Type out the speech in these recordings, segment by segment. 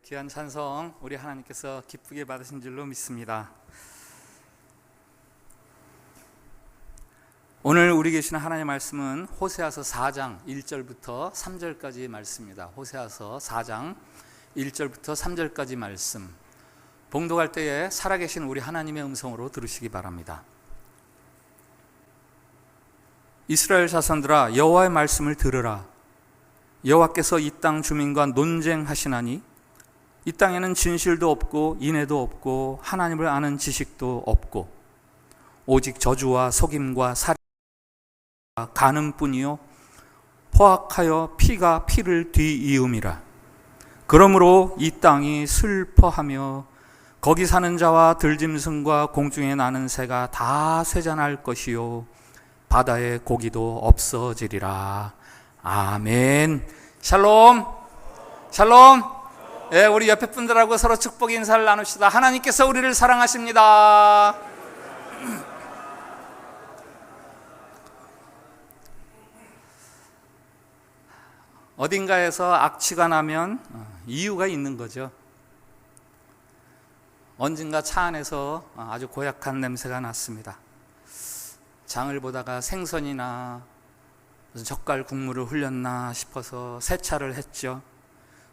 귀한 찬송 우리 하나님께서 기쁘게 받으신 줄로 믿습니다. 오늘 우리 계시는 하나님의 말씀은 호세아서 4장 1절부터 3절까지 말씀입니다. 호세아서 4장 1절부터 3절까지 말씀, 봉독할 때에 살아계신 우리 하나님의 음성으로 들으시기 바랍니다. 이스라엘 자손들아, 여호와의 말씀을 들으라. 여호와께서 이 땅 주민과 논쟁하시나니 이 땅에는 진실도 없고 인애도 없고 하나님을 아는 지식도 없고 오직 저주와 속임과 살인과 간음뿐이요 포악하여 피가 피를 뒤이음이라. 그러므로 이 땅이 슬퍼하며 거기 사는 자와 들짐승과 공중에 나는 새가 다 쇠잔할 것이요 바다의 고기도 없어지리라. 아멘. 샬롬. 샬롬. 예, 우리 옆에 분들하고 서로 축복 인사를 나눕시다. 하나님께서 우리를 사랑하십니다. 어딘가에서 악취가 나면 이유가 있는 거죠. 언젠가 차 안에서 아주 고약한 냄새가 났습니다. 장을 보다가 생선이나 젓갈 국물을 흘렸나 싶어서 세차를 했죠.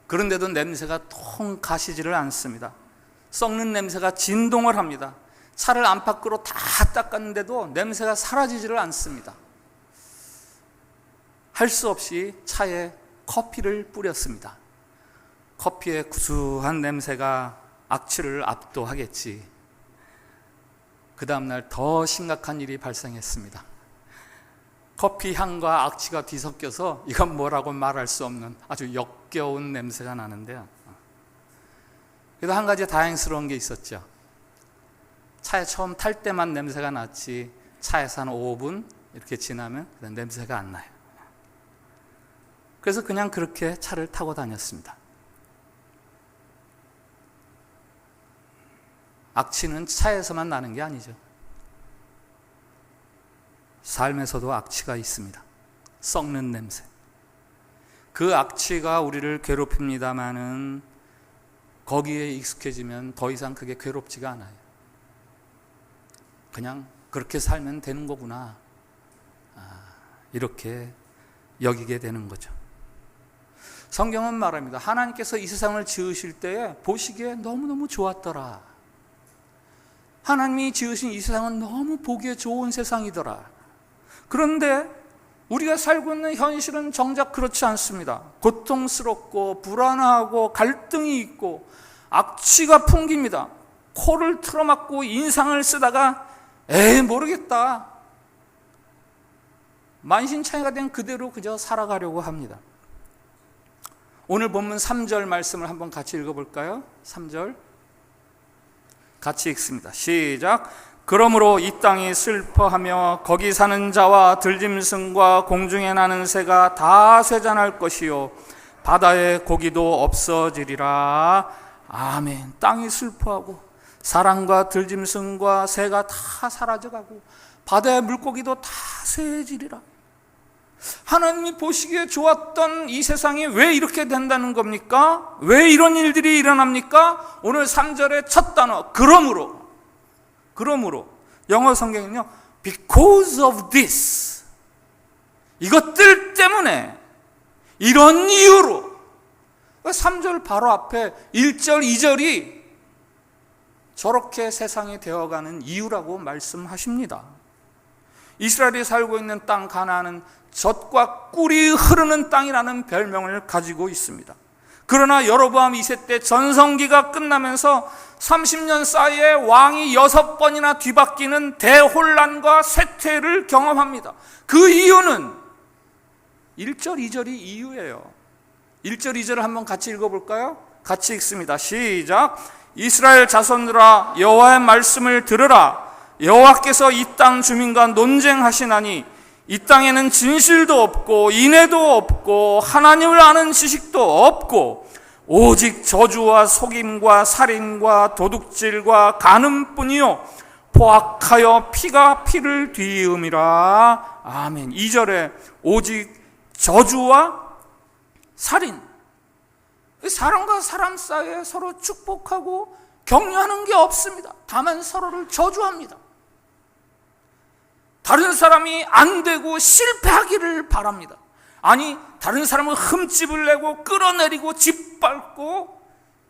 그런데도 냄새가 통 가시지를 않습니다. 썩는 냄새가 진동을 합니다. 차를 안팎으로 다 닦았는데도 냄새가 사라지지를 않습니다. 할 수 없이 차에 커피를 뿌렸습니다. 커피의 구수한 냄새가 악취를 압도하겠지. 그 다음날 더 심각한 일이 발생했습니다. 커피 향과 악취가 뒤섞여서 이건 뭐라고 말할 수 없는 아주 역겨운 냄새가 나는데요. 그래도 한 가지 다행스러운 게 있었죠. 차에 처음 탈 때만 냄새가 났지 차에서 한 5분 이렇게 지나면 냄새가 안 나요. 그래서 그냥 그렇게 차를 타고 다녔습니다. 악취는 차에서만 나는 게 아니죠. 삶에서도 악취가 있습니다. 썩는 냄새. 그 악취가 우리를 괴롭힙니다마는 거기에 익숙해지면 더 이상 그게 괴롭지가 않아요. 그냥 그렇게 살면 되는 거구나, 이렇게 여기게 되는 거죠. 성경은 말합니다. 하나님께서 이 세상을 지으실 때에 보시기에 너무너무 좋았더라. 하나님이 지으신 이 세상은 너무 보기에 좋은 세상이더라. 그런데 우리가 살고 있는 현실은 정작 그렇지 않습니다. 고통스럽고 불안하고 갈등이 있고 악취가 풍깁니다. 코를 틀어막고 인상을 쓰다가 모르겠다, 만신창이가 된 그대로 그저 살아가려고 합니다. 오늘 본문 3절 말씀을 한번 같이 읽어볼까요? 3절 같이 읽습니다. 시작. 그러므로 이 땅이 슬퍼하며 거기 사는 자와 들짐승과 공중에 나는 새가 다 쇠잔할 것이요 바다의 고기도 없어지리라. 아멘. 땅이 슬퍼하고 사람과 들짐승과 새가 다 사라져가고 바다의 물고기도 다 쇠해지리라. 하나님이 보시기에 좋았던 이 세상이 왜 이렇게 된다는 겁니까? 왜 이런 일들이 일어납니까? 오늘 3절의 첫 단어 그러므로, 영어 성경은요 because of this, 이것들 때문에, 이런 이유로. 3절 바로 앞에 1절 2절이 저렇게 세상이 되어가는 이유라고 말씀하십니다. 이스라엘이 살고 있는 땅 가나안은 젖과 꿀이 흐르는 땅이라는 별명을 가지고 있습니다. 그러나 여로보암 2세 때 전성기가 끝나면서 30년 사이에 왕이 6번이나 뒤바뀌는 대혼란과 쇠퇴를 경험합니다. 그 이유는 1절 2절이 이유예요. 1절 2절을 한번 같이 읽어볼까요? 같이 읽습니다. 시작. 이스라엘 자손들아, 여호와의 말씀을 들으라. 여호와께서 이 땅 주민과 논쟁하시나니 이 땅에는 진실도 없고 인애도 없고 하나님을 아는 지식도 없고 오직 저주와 속임과 살인과 도둑질과 간음뿐이요 포악하여 피가 피를 뒤이음이라. 아멘. 2절에 오직 저주와 살인, 사람과 사람 사이에 서로 축복하고 격려하는 게 없습니다. 다만 서로를 저주합니다. 다른 사람이 안 되고 실패하기를 바랍니다. 아니, 다른 사람을 흠집을 내고 끌어내리고 짓밟고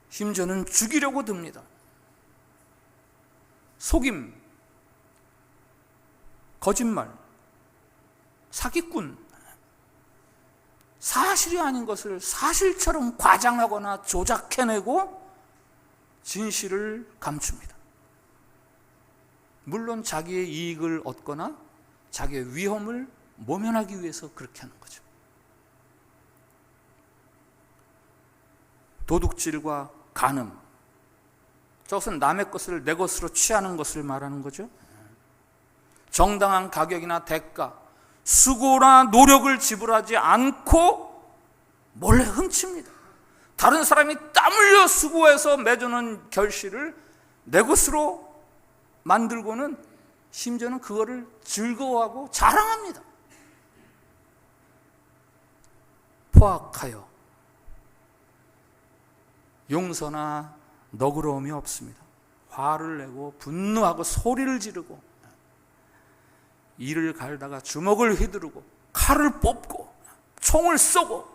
심지어는 죽이려고 듭니다. 속임, 거짓말, 사기꾼, 사실이 아닌 것을 사실처럼 과장하거나 조작해내고 진실을 감춥니다. 물론 자기의 이익을 얻거나 자기의 위험을 모면하기 위해서 그렇게 하는 거죠. 도둑질과 간음, 저것은 남의 것을 내 것으로 취하는 것을 말하는 거죠. 정당한 가격이나 대가, 수고나 노력을 지불하지 않고 몰래 훔칩니다. 다른 사람이 땀 흘려 수고해서 맺어놓은 결실을 내 것으로 만들고는 심지어는 그거를 즐거워하고 자랑합니다. 포악하여 용서나 너그러움이 없습니다. 화를 내고 분노하고 소리를 지르고 이를 갈다가 주먹을 휘두르고 칼을 뽑고 총을 쏘고,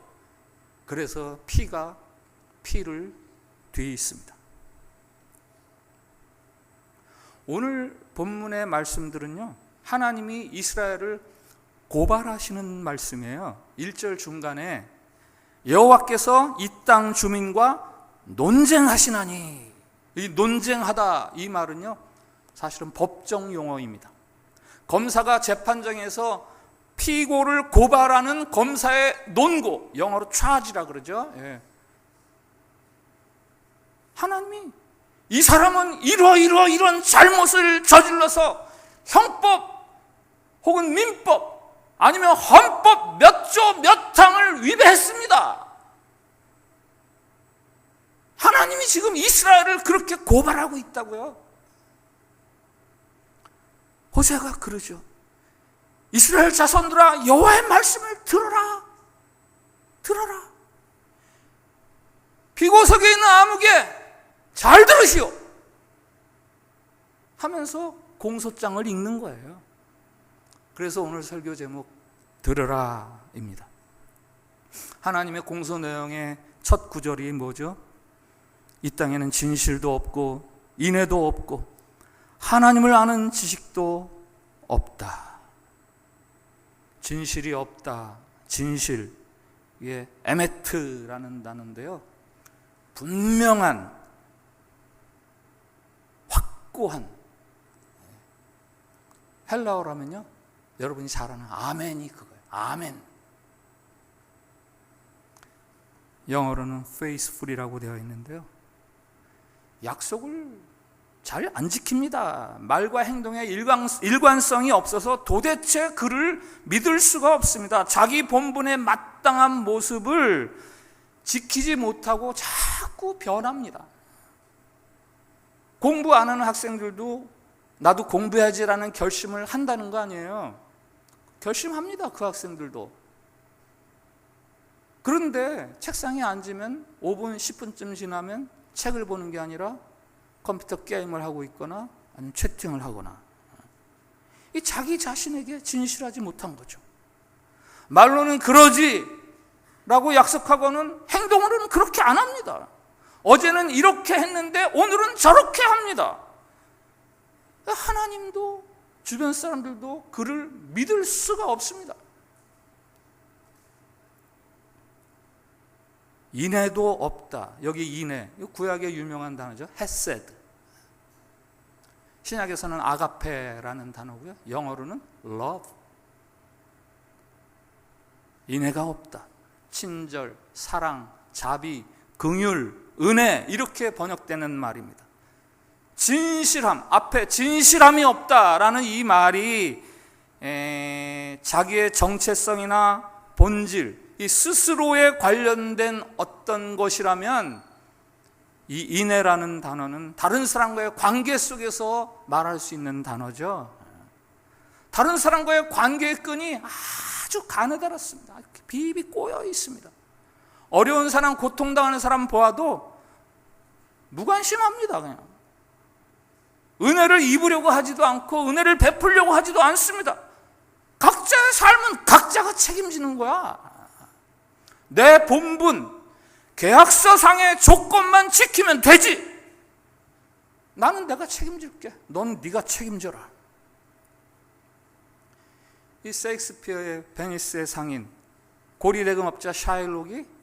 그래서 피를 뒤있습니다. 오늘 본문의 말씀들은요, 하나님이 이스라엘을 고발하시는 말씀이에요. 1절 중간에 여호와께서 이 땅 주민과 논쟁하시나니, 이 논쟁하다 이 말은요 사실은 법정 용어입니다. 검사가 재판정에서 피고를 고발하는 검사의 논고, 영어로 charge라 그러죠. 예. 하나님이 이 사람은 이런 잘못을 저질러서 형법 혹은 민법 아니면 헌법 몇 조 몇 항을 위배했습니다. 하나님이 지금 이스라엘을 그렇게 고발하고 있다고요. 호세아가 그러죠. 이스라엘 자손들아, 여호와의 말씀을 들어라. 비고석에 있는 아무개 잘 들으시오 하면서 공소장을 읽는 거예요. 그래서 오늘 설교 제목 들으라입니다. 하나님의 공소 내용의 첫 구절이 뭐죠? 이 땅에는 진실도 없고 인애도 없고 하나님을 아는 지식도 없다. 진실이 없다. 진실, 이게 에메트라는 단어인데요, 분명한, 확고한, 헬라어라면요 여러분이 잘 아는 아멘이 그거예요. 아멘. 영어로는 faithful이라고 되어 있는데요, 약속을 잘 안 지킵니다. 말과 행동에 일관성이 없어서 도대체 그를 믿을 수가 없습니다. 자기 본분에 마땅한 모습을 지키지 못하고 자꾸 변합니다. 공부 안 하는 학생들도 나도 공부해야지라는 결심을 한다는 거 아니에요. 결심합니다, 그 학생들도. 그런데 책상에 앉으면 5분, 10분쯤 지나면 책을 보는 게 아니라 컴퓨터 게임을 하고 있거나 아니면 채팅을 하거나, 이 자기 자신에게 진실하지 못한 거죠. 말로는 그러지 라고 약속하고는 행동으로는 그렇게 안 합니다. 어제는 이렇게 했는데 오늘은 저렇게 합니다. 하나님도 주변 사람들도 그를 믿을 수가 없습니다. 인애도 없다. 여기 인애, 구약의 유명한 단어죠. 헤세드. 신약에서는 아가페라는 단어고요, 영어로는 love. 인애가 없다. 친절, 사랑, 자비, 긍휼, 은혜, 이렇게 번역되는 말입니다. 진실함, 앞에 진실함이 없다라는 이 말이 자기의 정체성이나 본질, 이 스스로에 관련된 어떤 것이라면 이 인애라는 단어는 다른 사람과의 관계 속에서 말할 수 있는 단어죠. 다른 사람과의 관계의 끈이 아주 가느다랗습니다. 비비 꼬여 있습니다. 어려운 사람, 고통당하는 사람 보아도 무관심합니다. 그냥 은혜를 입으려고 하지도 않고 은혜를 베풀려고 하지도 않습니다. 각자의 삶은 각자가 책임지는 거야. 내 본분, 계약서상의 조건만 지키면 되지. 나는 내가 책임질게. 넌 네가 책임져라. 이 셰익스피어의 베니스의 상인 고리대금업자 샤일록이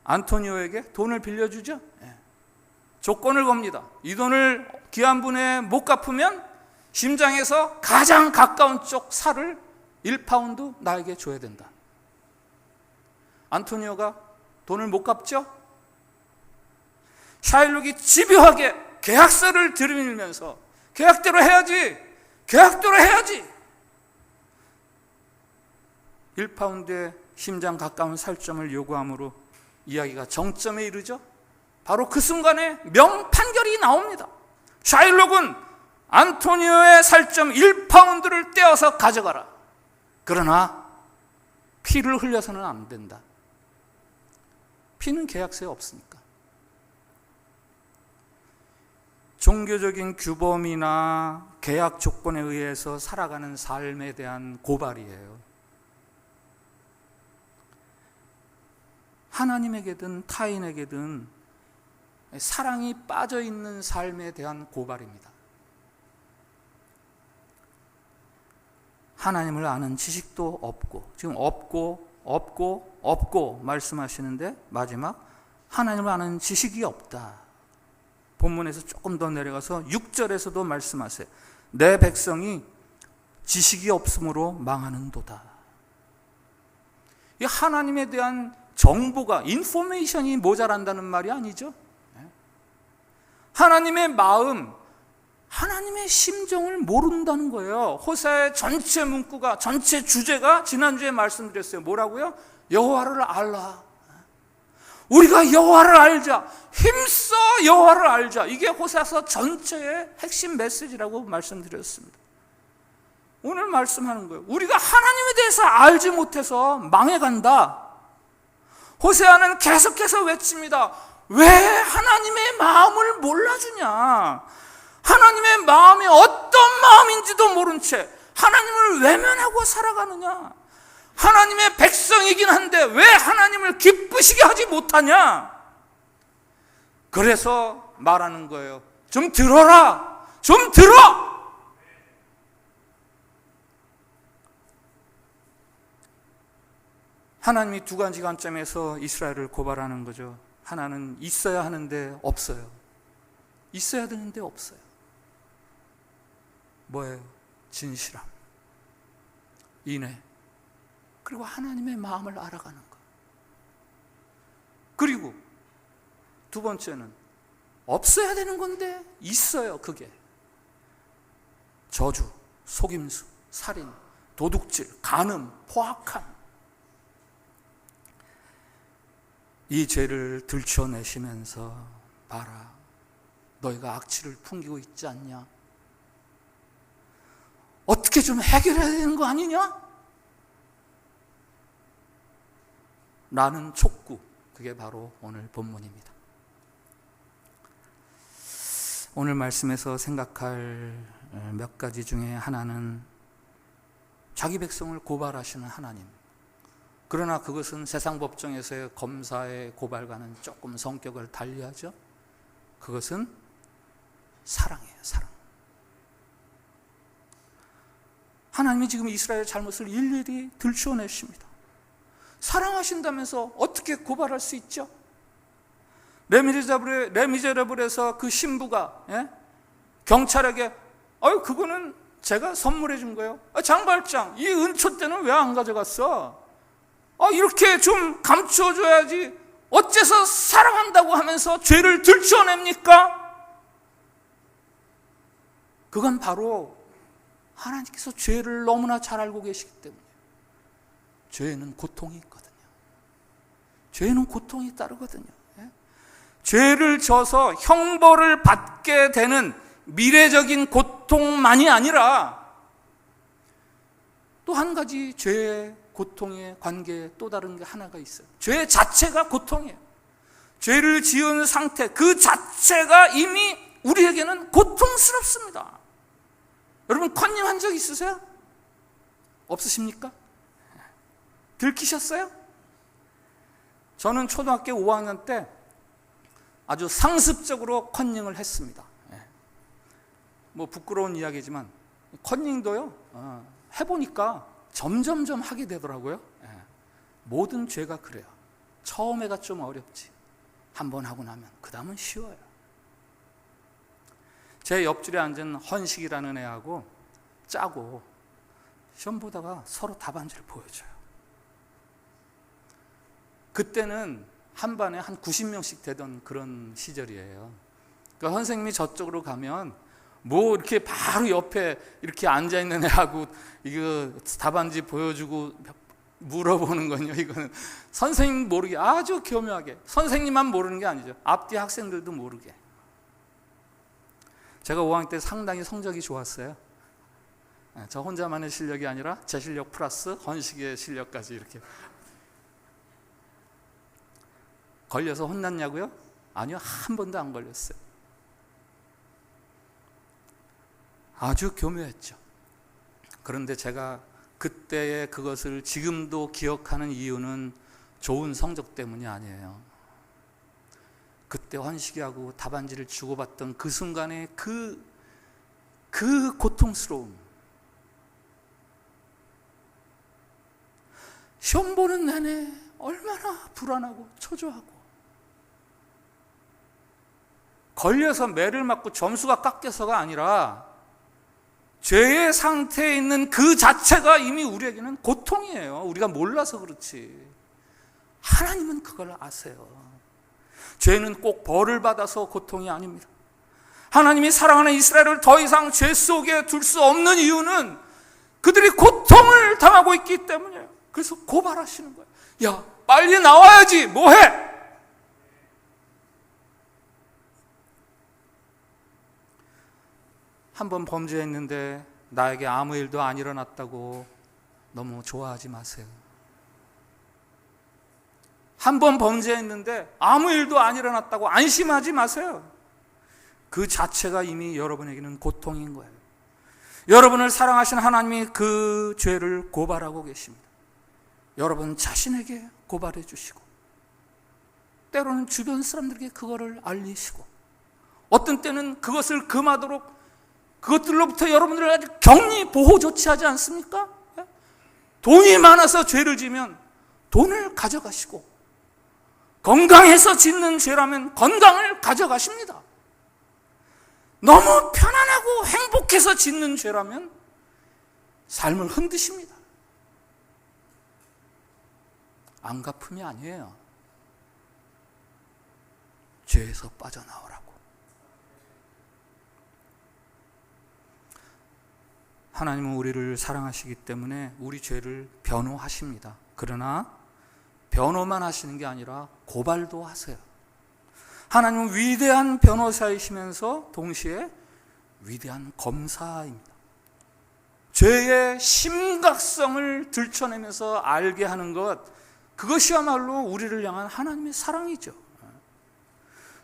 안토니오에게 돈을 빌려주죠. 조건을 겁니다. 이 돈을 기한분에 못 갚으면 심장에서 가장 가까운 쪽 살을 1파운드 나에게 줘야 된다. 안토니오가 돈을 못 갚죠? 샤일록이 집요하게 계약서를 들이밀면서 계약대로 해야지, 계약대로 해야지. 1파운드의 심장 가까운 살점을 요구함으로 이야기가 정점에 이르죠. 바로 그 순간에 명판결이 나옵니다. 샤일록은 안토니오의 살점 1파운드를 떼어서 가져가라. 그러나 피를 흘려서는 안 된다. 피는 계약서에 없으니까. 종교적인 규범이나 계약 조건에 의해서 살아가는 삶에 대한 고발이에요. 하나님에게든 타인에게든 사랑이 빠져있는 삶에 대한 고발입니다. 하나님을 아는 지식도 없고, 지금 없고 말씀하시는데 마지막 하나님을 아는 지식이 없다. 본문에서 조금 더 내려가서 6절에서도 말씀하세요. 내 백성이 지식이 없으므로 망하는도다. 이 하나님에 대한 정보가, 인포메이션이 모자란다는 말이 아니죠. 하나님의 마음, 하나님의 심정을 모른다는 거예요. 호세아의 전체 문구가, 전체 주제가 지난주에 말씀드렸어요. 뭐라고요? 여호와를 알라. 우리가 여호와를 알자. 힘써 여호와를 알자. 이게 호세아서 전체의 핵심 메시지라고 말씀드렸습니다. 오늘 말씀하는 거예요. 우리가 하나님에 대해서 알지 못해서 망해간다. 호세아는 계속해서 외칩니다. 왜 하나님의 마음을 몰라주냐? 하나님의 마음이 어떤 마음인지도 모른 채 하나님을 외면하고 살아가느냐? 하나님의 백성이긴 한데 왜 하나님을 기쁘시게 하지 못하냐? 그래서 말하는 거예요. 좀 들어라. 좀 들어. 하나님이 두 가지 관점에서 이스라엘을 고발하는 거죠. 하나는 있어야 하는데 없어요. 있어야 되는데 없어요. 뭐예요? 진실함, 인애, 그리고 하나님의 마음을 알아가는 것. 그리고 두 번째는 없어야 되는 건데 있어요. 그게 저주, 속임수, 살인, 도둑질, 간음, 포악함. 이 죄를 들춰내시면서 봐라, 너희가 악취를 풍기고 있지 않냐? 어떻게 좀 해결해야 되는 거 아니냐? 라는 촉구, 그게 바로 오늘 본문입니다. 오늘 말씀에서 생각할 몇 가지 중에 하나는 자기 백성을 고발하시는 하나님. 그러나 그것은 세상 법정에서의 검사의 고발과는 조금 성격을 달리하죠. 그것은 사랑이에요. 사랑. 하나님이 지금 이스라엘의 잘못을 일일이 들추어내십니다. 사랑하신다면서 어떻게 고발할 수 있죠? 레미제라블에서 그 신부가 경찰에게 그거는 제가 선물해 준 거예요. 장발장, 이 은초 때는 왜 안 가져갔어? 이렇게 좀 감춰줘야지. 어째서 사랑한다고 하면서 죄를 들춰냅니까? 그건 바로 하나님께서 죄를 너무나 잘 알고 계시기 때문에. 죄에는 고통이 있거든요. 죄에는 고통이 따르거든요. 죄를 져서 형벌을 받게 되는 미래적인 고통만이 아니라 또 한 가지 죄의 고통의 관계에 또 다른 게 하나가 있어요. 죄 자체가 고통이에요. 죄를 지은 상태 그 자체가 이미 우리에게는 고통스럽습니다. 여러분 컨닝한 적 있으세요? 없으십니까? 들키셨어요? 저는 초등학교 5학년 때 아주 상습적으로 컨닝을 했습니다. 뭐 부끄러운 이야기지만 컨닝도요 해보니까 점점점 하게 되더라고요. 모든 죄가 그래요. 처음에가 좀 어렵지. 한번 하고 나면 그 다음은 쉬워요. 제 옆줄에 앉은 헌식이라는 애하고 짜고 시험 보다가 서로 답안지를 보여줘요. 그때는 한 반에 한 90명씩 되던 그런 시절이에요. 그러니까 선생님이 저쪽으로 가면 뭐 이렇게 바로 옆에 이렇게 앉아있는 애하고 이거 답안지 보여주고 물어보는 건요. 이거는 선생님 모르게 아주 교묘하게, 선생님만 모르는 게 아니죠. 앞뒤 학생들도 모르게. 제가 5학년 때 상당히 성적이 좋았어요. 저 혼자만의 실력이 아니라 제 실력 플러스 헌식의 실력까지 이렇게. 걸려서 혼났냐고요? 아니요, 한 번도 안 걸렸어요. 아주 교묘했죠. 그런데 제가 그때의 그것을 지금도 기억하는 이유는 좋은 성적 때문이 아니에요. 그때 헌식이하고 답안지를 주고받던 그 순간의 그 고통스러움. 시험 보는 내내 얼마나 불안하고 초조하고, 걸려서 매를 맞고 점수가 깎여서가 아니라 죄의 상태에 있는 그 자체가 이미 우리에게는 고통이에요. 우리가 몰라서 그렇지. 하나님은 그걸 아세요. 죄는 꼭 벌을 받아서 고통이 아닙니다. 하나님이 사랑하는 이스라엘을 더 이상 죄 속에 둘 수 없는 이유는 그들이 고통을 당하고 있기 때문이에요. 그래서 고발하시는 거예요. 야, 빨리 나와야지. 뭐해? 한번 범죄했는데 나에게 아무 일도 안 일어났다고 너무 좋아하지 마세요. 한번 범죄했는데 아무 일도 안 일어났다고 안심하지 마세요. 그 자체가 이미 여러분에게는 고통인 거예요. 여러분을 사랑하신 하나님이 그 죄를 고발하고 계십니다. 여러분 자신에게 고발해 주시고, 때로는 주변 사람들에게 그거를 알리시고, 어떤 때는 그것을 금하도록 그것들로부터 여러분들을 아주 격리 보호 조치하지 않습니까? 돈이 많아서 죄를 지면 돈을 가져가시고, 건강해서 짓는 죄라면 건강을 가져가십니다. 너무 편안하고 행복해서 짓는 죄라면 삶을 흔드십니다. 안 갚음이 아니에요. 죄에서 빠져나오라고. 하나님은 우리를 사랑하시기 때문에 우리 죄를 변호하십니다. 그러나 변호만 하시는 게 아니라 고발도 하세요. 하나님은 위대한 변호사이시면서 동시에 위대한 검사입니다. 죄의 심각성을 들춰내면서 알게 하는 것, 그것이야말로 우리를 향한 하나님의 사랑이죠.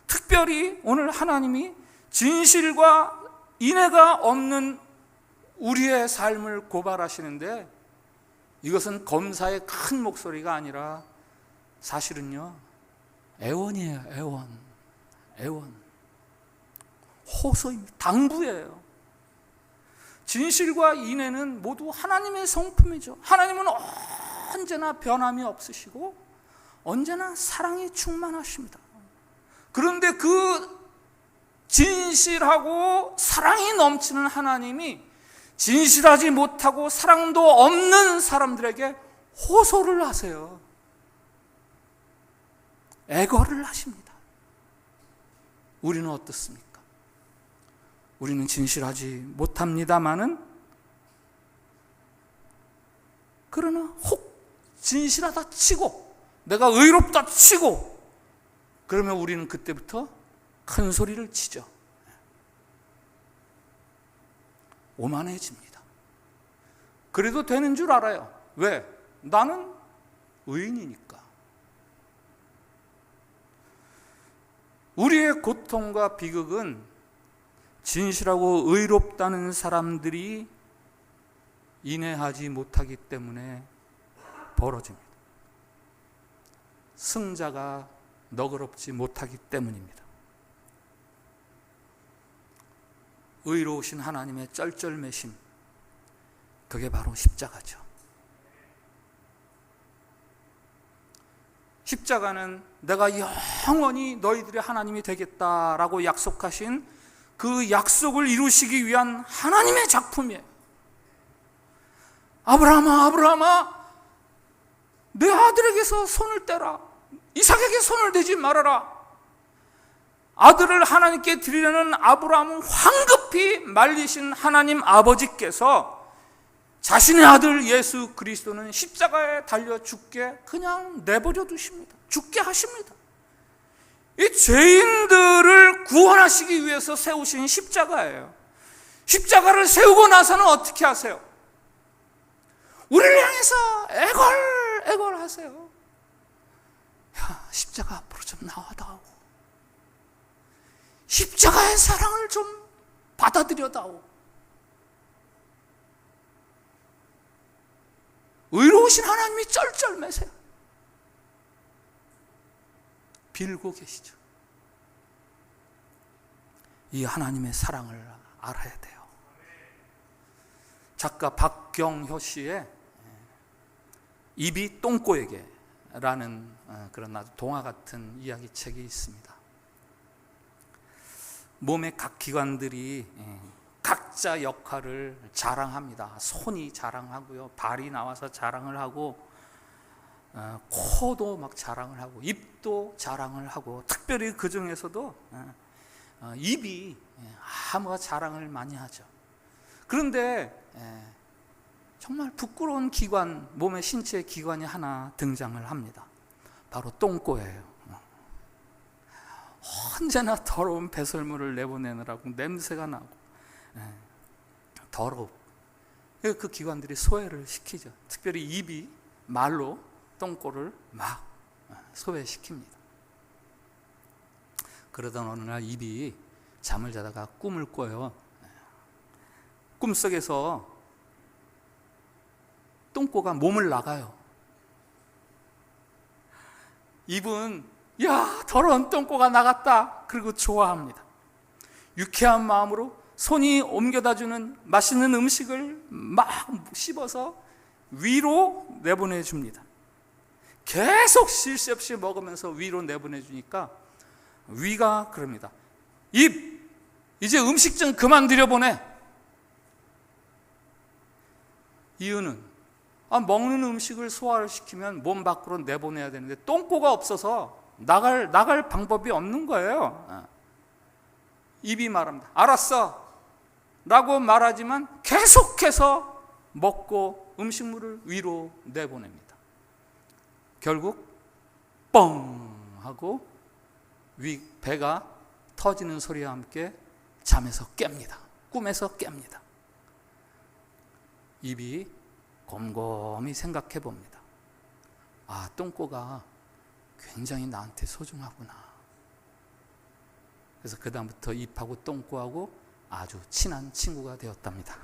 특별히 오늘 하나님이 진실과 인애가 없는 우리의 삶을 고발하시는데, 이것은 검사의 큰 목소리가 아니라 사실은요, 애원이에요. 애원. 호소입니다. 당부예요. 진실과 인애는 모두 하나님의 성품이죠. 하나님은 언제나 변함이 없으시고 언제나 사랑이 충만하십니다. 그런데 그 진실하고 사랑이 넘치는 하나님이 진실하지 못하고 사랑도 없는 사람들에게 호소를 하세요. 애거를 하십니다. 우리는 어떻습니까? 우리는 진실하지 못합니다마는, 그러나 혹 진실하다 치고 내가 의롭다 치고 그러면 우리는 그때부터 큰 소리를 치죠. 오만해집니다. 그래도 되는 줄 알아요. 왜? 나는 의인이니까. 우리의 고통과 비극은 진실하고 의롭다는 사람들이 인내하지 못하기 때문에 벌어집니다. 승자가 너그럽지 못하기 때문입니다. 의로우신 하나님의 쩔쩔매심, 그게 바로 십자가죠. 십자가는 내가 영원히 너희들의 하나님이 되겠다라고 약속하신 그 약속을 이루시기 위한 하나님의 작품이에요. 아브라함아, 아브라함아, 내 아들에게서 손을 떼라. 이삭에게 손을 대지 말아라. 아들을 하나님께 드리려는 아브라함을 황급히 말리신 하나님 아버지께서 자신의 아들 예수 그리스도는 십자가에 달려 죽게 그냥 내버려 두십니다. 죽게 하십니다. 이 죄인들을 구원하시기 위해서 세우신 십자가예요. 십자가를 세우고 나서는 어떻게 하세요? 우리를 향해서 애걸애걸하세요. 야, 십자가 앞으로 좀 나와다오. 십자가의 사랑을 좀 받아들여다오. 의로우신 하나님이 쩔쩔매세요. 빌고 계시죠. 이 하나님의 사랑을 알아야 돼요. 작가 박경효 씨의 입이 똥꼬에게 라는 그런 아주 동화 같은 이야기책이 있습니다. 몸의 각 기관들이 각자 역할을 자랑합니다. 손이 자랑하고요, 발이 나와서 자랑을 하고, 코도 막 자랑을 하고, 입도 자랑을 하고, 특별히 그 중에서도 입이 아무가 자랑을 많이 하죠. 그런데 정말 부끄러운 기관, 몸의 신체의 기관이 하나 등장을 합니다. 바로 똥꼬예요. 언제나 더러운 배설물을 내보내느라고 냄새가 나고 더러워. 그 기관들이 소외를 시키죠. 특별히 입이 말로 똥꼬를 막 소외시킵니다. 그러던 어느 날 입이 잠을 자다가 꿈을 꿔요. 꿈속에서 똥꼬가 몸을 나가요. 입은 야, 더러운 똥꼬가 나갔다. 그리고 좋아합니다. 유쾌한 마음으로 손이 옮겨다주는 맛있는 음식을 막 씹어서 위로 내보내줍니다. 계속 쉴 새 없이 먹으면서 위로 내보내주니까 위가 그럽니다. 입, 이제 음식 좀 그만 들여보내. 이유는 먹는 음식을 소화를 시키면 몸 밖으로 내보내야 되는데 똥꼬가 없어서 나갈 방법이 없는 거예요. 입이 말합니다. 알았어 라고 말하지만 계속해서 먹고 음식물을 위로 내보냅니다. 결국 뻥 하고 배가 터지는 소리와 함께 잠에서 깹니다. 꿈에서 깹니다. 입이 곰곰이 생각해 봅니다. 아, 똥꼬가 굉장히 나한테 소중하구나. 그래서 그 다음부터 입하고 똥꼬하고 아주 친한 친구가 되었답니다.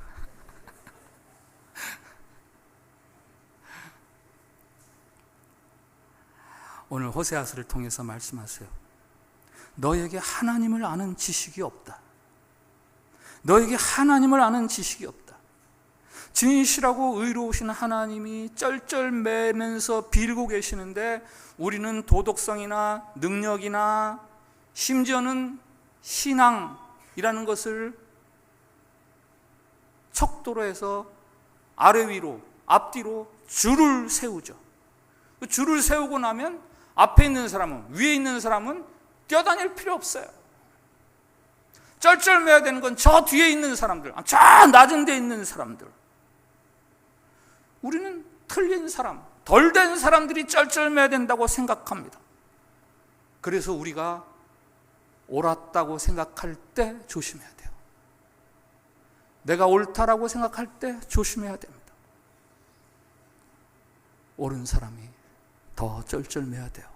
오늘 호세아서를 통해서 말씀하세요. 너에게 하나님을 아는 지식이 없다. 너에게 하나님을 아는 지식이 없다. 진실하고 의로우신 하나님이 쩔쩔매면서 빌고 계시는데 우리는 도덕성이나 능력이나 심지어는 신앙이라는 것을 척도로 해서 아래 위로 앞뒤로 줄을 세우죠. 그 줄을 세우고 나면 앞에 있는 사람은, 위에 있는 사람은 뛰어다닐 필요 없어요. 쩔쩔매야 되는 건 저 뒤에 있는 사람들, 저 낮은 데 있는 사람들. 우리는 틀린 사람, 덜 된 사람들이 쩔쩔매야 된다고 생각합니다. 그래서 우리가 옳았다고 생각할 때 조심해야 돼요. 내가 옳다라고 생각할 때 조심해야 됩니다. 옳은 사람이 더 쩔쩔매야 돼요.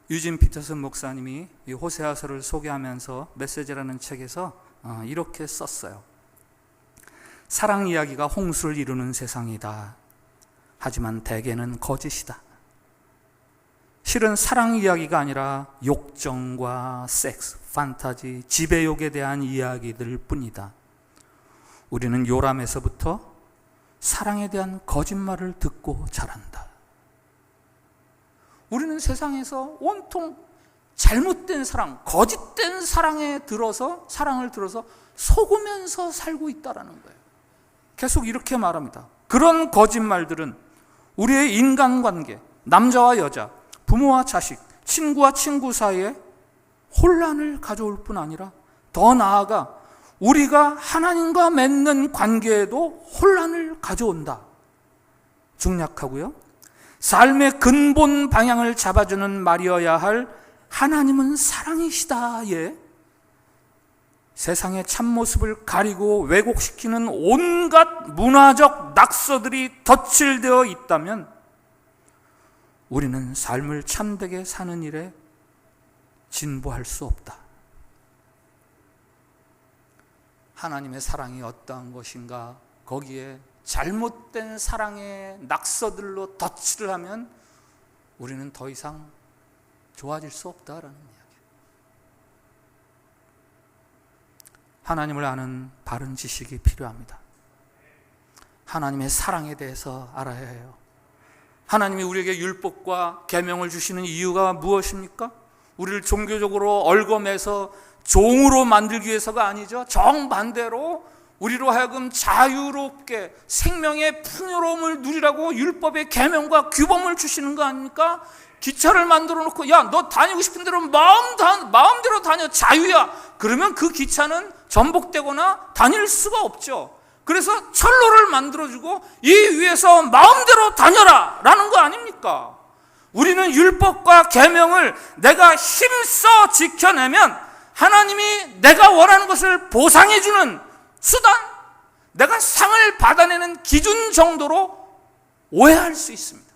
유진 피터슨 목사님이 이 호세아서를 소개하면서 메시지라는 책에서 이렇게 썼어요. 사랑 이야기가 홍수를 이루는 세상이다. 하지만 대개는 거짓이다. 실은 사랑 이야기가 아니라 욕정과 섹스, 판타지, 지배욕에 대한 이야기들 뿐이다. 우리는 요람에서부터 사랑에 대한 거짓말을 듣고 자란다. 우리는 세상에서 온통 잘못된 사랑, 거짓된 사랑을 들어서 속으면서 살고 있다라는 거예요. 계속 이렇게 말합니다. 그런 거짓말들은 우리의 인간관계, 남자와 여자, 부모와 자식, 친구와 친구 사이에 혼란을 가져올 뿐 아니라 더 나아가 우리가 하나님과 맺는 관계에도 혼란을 가져온다. 중략하고요. 삶의 근본 방향을 잡아주는 말이어야 할 하나님은 사랑이시다에 세상의 참모습을 가리고 왜곡시키는 온갖 문화적 낙서들이 덧칠되어 있다면 우리는 삶을 참되게 사는 일에 진보할 수 없다. 하나님의 사랑이 어떠한 것인가, 거기에 잘못된 사랑의 낙서들로 덧칠을 하면 우리는 더 이상 좋아질 수 없다라는 이야기. 하나님을 아는 바른 지식이 필요합니다. 하나님의 사랑에 대해서 알아야 해요. 하나님이 우리에게 율법과 계명을 주시는 이유가 무엇입니까? 우리를 종교적으로 얽어매서 종으로 만들기 위해서가 아니죠. 정반대로 우리로 하여금 자유롭게 생명의 풍요로움을 누리라고 율법의 계명과 규범을 주시는 거 아닙니까? 기차를 만들어 놓고 야, 너 다니고 싶은 대로 마음대로 다녀, 자유야. 그러면 그 기차는 전복되거나 다닐 수가 없죠. 그래서 철로를 만들어주고 이 위에서 마음대로 다녀라 라는 거 아닙니까? 우리는 율법과 계명을 내가 힘써 지켜내면 하나님이 내가 원하는 것을 보상해주는 수단, 내가 상을 받아내는 기준 정도로 오해할 수 있습니다.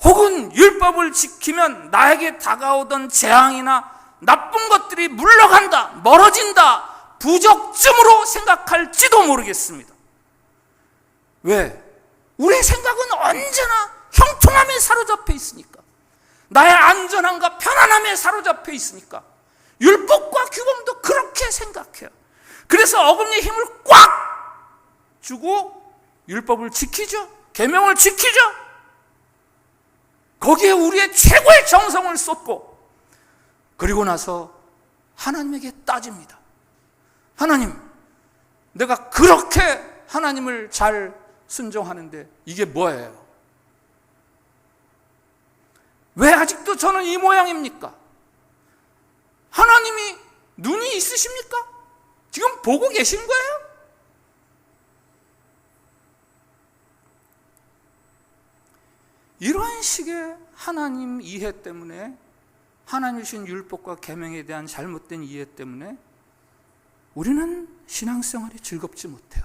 혹은 율법을 지키면 나에게 다가오던 재앙이나 나쁜 것들이 물러간다, 멀어진다, 부적쯤으로 생각할지도 모르겠습니다. 왜? 우리의 생각은 언제나 형통함에 사로잡혀 있으니까, 나의 안전함과 편안함에 사로잡혀 있으니까 율법과 규범도 그렇게 생각해요. 그래서 어금니에 힘을 꽉 주고 율법을 지키죠. 계명을 지키죠. 거기에 우리의 최고의 정성을 쏟고 그리고 나서 하나님에게 따집니다. 하나님, 내가 그렇게 하나님을 잘 순종하는데 이게 뭐예요? 왜 아직도 저는 이 모양입니까? 하나님이 눈이 있으십니까? 지금 보고 계신 거예요? 이런 식의 하나님 이해 때문에, 하나님 주신 율법과 계명에 대한 잘못된 이해 때문에 우리는 신앙생활이 즐겁지 못해요.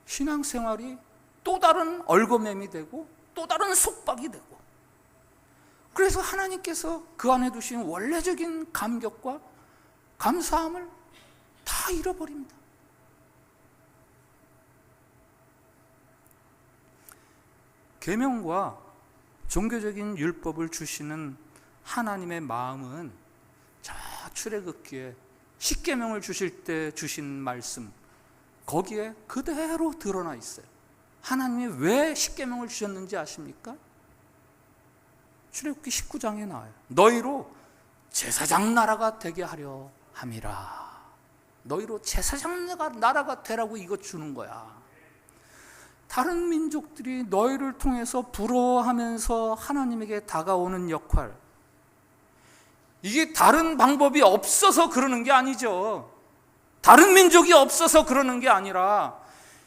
신앙생활이 또 다른 얽어맴이 되고 또 다른 속박이 되고, 그래서 하나님께서 그 안에 두신 원래적인 감격과 감사함을 다 잃어버립니다. 계명과 종교적인 율법을 주시는 하나님의 마음은 저 출애굽기에 십계명을 주실 때 주신 말씀, 거기에 그대로 드러나 있어요. 하나님이 왜 십계명을 주셨는지 아십니까? 출애굽기 19장에 나와요. 너희로 제사장 나라가 되게 하려 함이라. 너희로 제사장 나라가 되라고 이거 주는 거야. 다른 민족들이 너희를 통해서 부러워하면서 하나님에게 다가오는 역할, 이게 다른 방법이 없어서 그러는 게 아니죠. 다른 민족이 없어서 그러는 게 아니라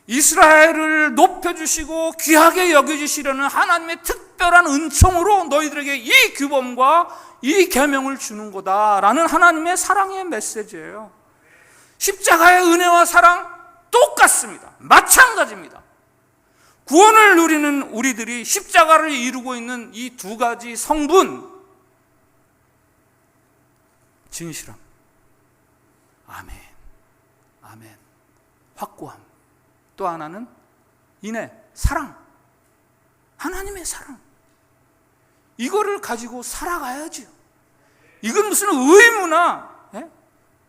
이스라엘을 높여주시고 귀하게 여겨주시려는 하나님의 특별한 은총으로 너희들에게 이 규범과 이 계명을 주는 거다라는 하나님의 사랑의 메시지예요. 십자가의 은혜와 사랑 똑같습니다. 마찬가지입니다. 구원을 누리는 우리들이 십자가를 이루고 있는 이 두 가지 성분, 진실함, 아멘, 아멘, 확고함, 또 하나는 인애, 사랑, 하나님의 사랑. 이거를 가지고 살아가야지요. 이건 무슨 의무나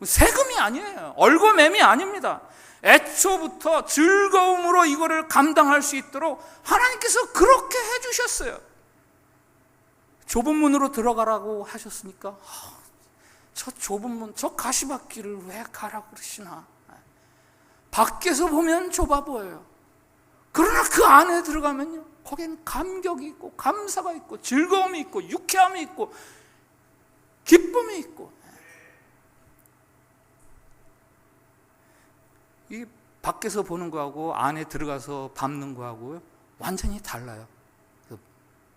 세금이 아니에요. 얼거매미 아닙니다. 애초부터 즐거움으로 이거를 감당할 수 있도록 하나님께서 그렇게 해주셨어요. 좁은 문으로 들어가라고 하셨으니까 저 좁은 문, 저 가시밭길을 왜 가라고 그러시나. 밖에서 보면 좁아 보여요. 그러나 그 안에 들어가면요, 거기는 감격이 있고 감사가 있고 즐거움이 있고 유쾌함이 있고 기쁨이 있고. 이 밖에서 보는 거하고 안에 들어가서 밟는 거하고 완전히 달라요.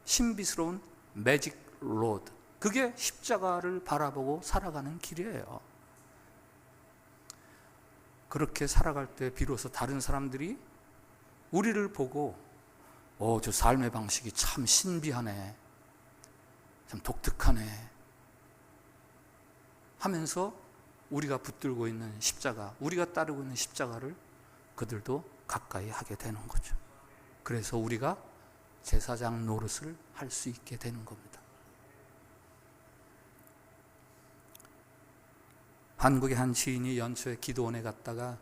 신비스러운 매직 로드, 그게 십자가를 바라보고 살아가는 길이에요. 그렇게 살아갈 때 비로소 다른 사람들이 우리를 보고 저 삶의 방식이 참 신비하네, 참 독특하네 하면서 우리가 붙들고 있는 십자가, 우리가 따르고 있는 십자가를 그들도 가까이 하게 되는 거죠. 그래서 우리가 제사장 노릇을 할 수 있게 되는 겁니다. 한국의 한 시인이 연초에 기도원에 갔다가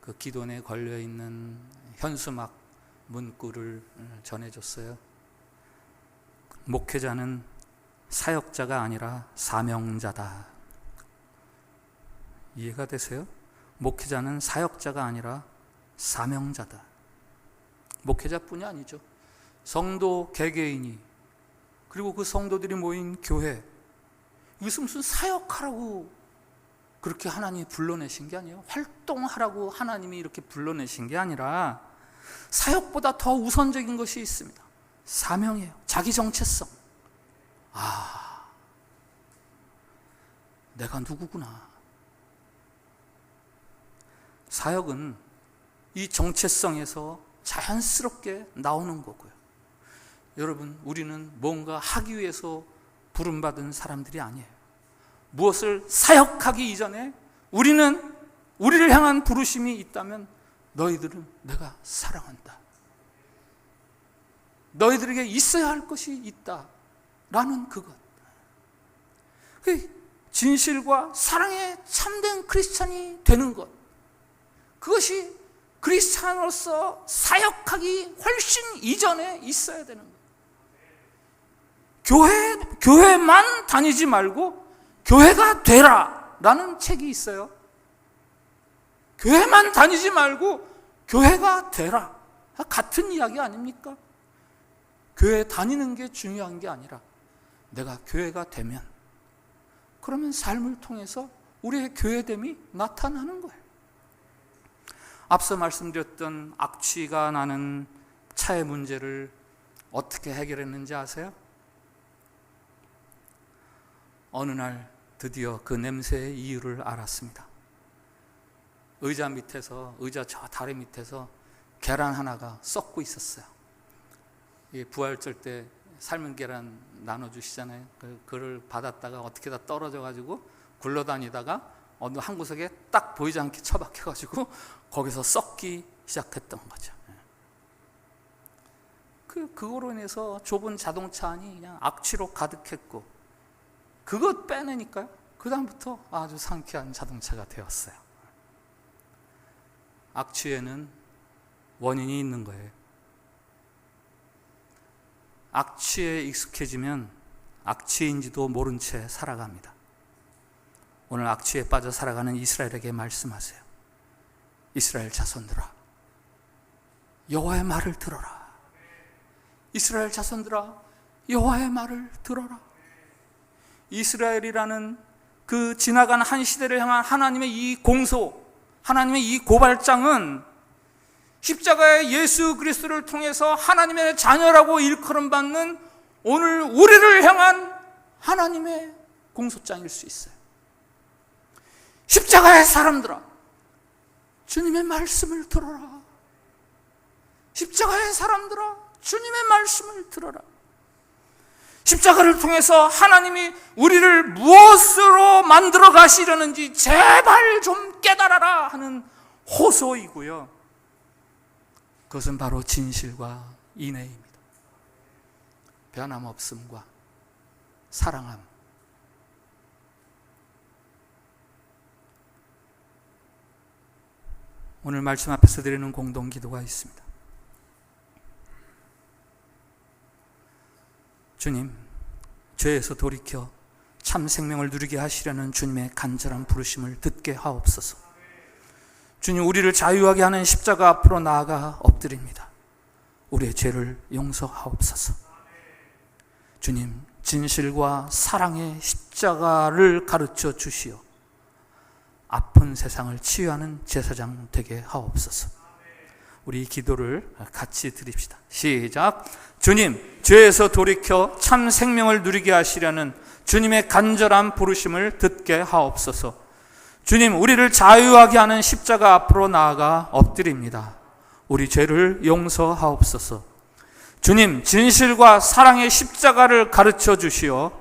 그 기도원에 걸려있는 현수막 문구를 전해줬어요. 목회자는 사역자가 아니라 사명자다. 이해가 되세요? 목회자는 사역자가 아니라 사명자다. 목회자뿐이 아니죠. 성도 개개인이, 그리고 그 성도들이 모인 교회, 이것은 무슨 사역하라고 그렇게 하나님이 불러내신 게 아니에요. 활동하라고 하나님이 이렇게 불러내신 게 아니라 사역보다 더 우선적인 것이 있습니다. 사명이에요. 자기 정체성. 내가 누구구나. 사역은 이 정체성에서 자연스럽게 나오는 거고요. 여러분, 우리는 뭔가 하기 위해서 부름받은 사람들이 아니에요. 무엇을 사역하기 이전에 우리를 향한 부르심이 있다면 너희들은 내가 사랑한다, 너희들에게 있어야 할 것이 있다라는 그것. 진실과 사랑에 참된 크리스찬이 되는 것, 그것이 크리스찬으로서 사역하기 훨씬 이전에 있어야 되는 거예요. 교회만 다니지 말고 교회가 되라 라는 책이 있어요. 교회만 다니지 말고 교회가 되라. 같은 이야기 아닙니까? 교회 다니는 게 중요한 게 아니라 내가 교회가 되면, 그러면 삶을 통해서 우리의 교회됨이 나타나는 거예요. 앞서 말씀드렸던 악취가 나는 차의 문제를 어떻게 해결했는지 아세요? 어느 날 드디어 그 냄새의 이유를 알았습니다. 의자 저 다리 밑에서 계란 하나가 썩고 있었어요. 부활절 때 삶은 계란 나눠주시잖아요. 그걸 받았다가 어떻게 다 떨어져가지고 굴러다니다가 어느 한 구석에 딱 보이지 않게 처박혀가지고 거기서 썩기 시작했던 거죠. 그거로 인해서 좁은 자동차 안이 그냥 악취로 가득했고, 그것 빼내니까요, 그 다음부터 아주 상쾌한 자동차가 되었어요. 악취에는 원인이 있는 거예요. 악취에 익숙해지면 악취인지도 모른 채 살아갑니다. 오늘 악취에 빠져 살아가는 이스라엘에게 말씀하세요. 이스라엘 자손들아, 여호와의 말을 들어라. 이스라엘 자손들아, 여호와의 말을 들어라. 이스라엘이라는 그 지나간 한 시대를 향한 하나님의 이 공소, 하나님의 이 고발장은 십자가의 예수 그리스도를 통해서 하나님의 자녀라고 일컬음받는 오늘 우리를 향한 하나님의 공소장일 수 있어요. 십자가의 사람들아, 주님의 말씀을 들어라. 십자가의 사람들아, 주님의 말씀을 들어라. 십자가를 통해서 하나님이 우리를 무엇으로 만들어 가시려는지 제발 좀 깨달아라 하는 호소이고요. 그것은 바로 진실과 인애입니다. 변함없음과 사랑함. 오늘 말씀 앞에서 드리는 공동 기도가 있습니다. 주님, 죄에서 돌이켜 참 생명을 누리게 하시려는 주님의 간절한 부르심을 듣게 하옵소서. 주님, 우리를 자유하게 하는 십자가 앞으로 나아가 엎드립니다. 우리의 죄를 용서하옵소서. 주님, 진실과 사랑의 십자가를 가르쳐 주시어 아픈 세상을 치유하는 제사장 되게 하옵소서. 우리 기도를 같이 드립시다. 시작. 주님, 죄에서 돌이켜 참 생명을 누리게 하시려는 주님의 간절한 부르심을 듣게 하옵소서. 주님, 우리를 자유하게 하는 십자가 앞으로 나아가 엎드립니다. 우리 죄를 용서하옵소서. 주님, 진실과 사랑의 십자가를 가르쳐 주시어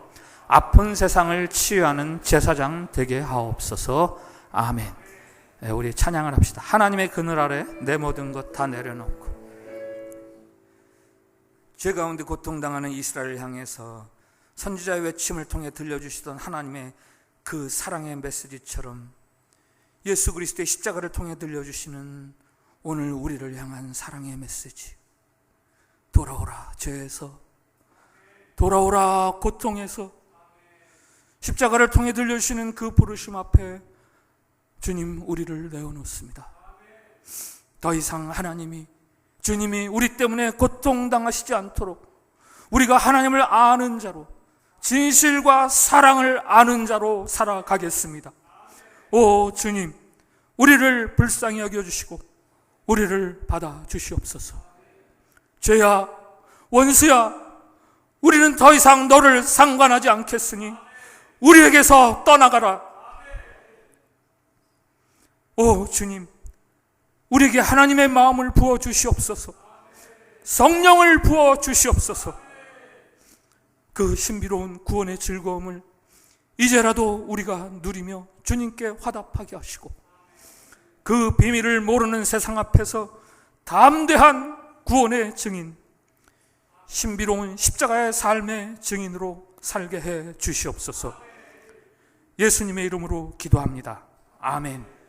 아픈 세상을 치유하는 제사장 되게 하옵소서. 아멘. 우리 찬양을 합시다. 하나님의 그늘 아래 내 모든 것 다 내려놓고. 죄 가운데 고통당하는 이스라엘을 향해서 선지자의 외침을 통해 들려주시던 하나님의 그 사랑의 메시지처럼 예수 그리스도의 십자가를 통해 들려주시는 오늘 우리를 향한 사랑의 메시지. 돌아오라 죄에서, 돌아오라 고통에서. 십자가를 통해 들려주시는 그 부르심 앞에 주님, 우리를 내어놓습니다. 더 이상 하나님이, 주님이 우리 때문에 고통당하시지 않도록 우리가 하나님을 아는 자로, 진실과 사랑을 아는 자로 살아가겠습니다. 오 주님, 우리를 불쌍히 여겨주시고 우리를 받아주시옵소서. 죄야, 원수야, 우리는 더 이상 너를 상관하지 않겠으니 우리에게서 떠나가라. 오 주님, 우리에게 하나님의 마음을 부어 주시옵소서. 성령을 부어 주시옵소서. 그 신비로운 구원의 즐거움을 이제라도 우리가 누리며 주님께 화답하게 하시고, 그 비밀을 모르는 세상 앞에서 담대한 구원의 증인, 신비로운 십자가의 삶의 증인으로 살게 해 주시옵소서. 예수님의 이름으로 기도합니다. 아멘.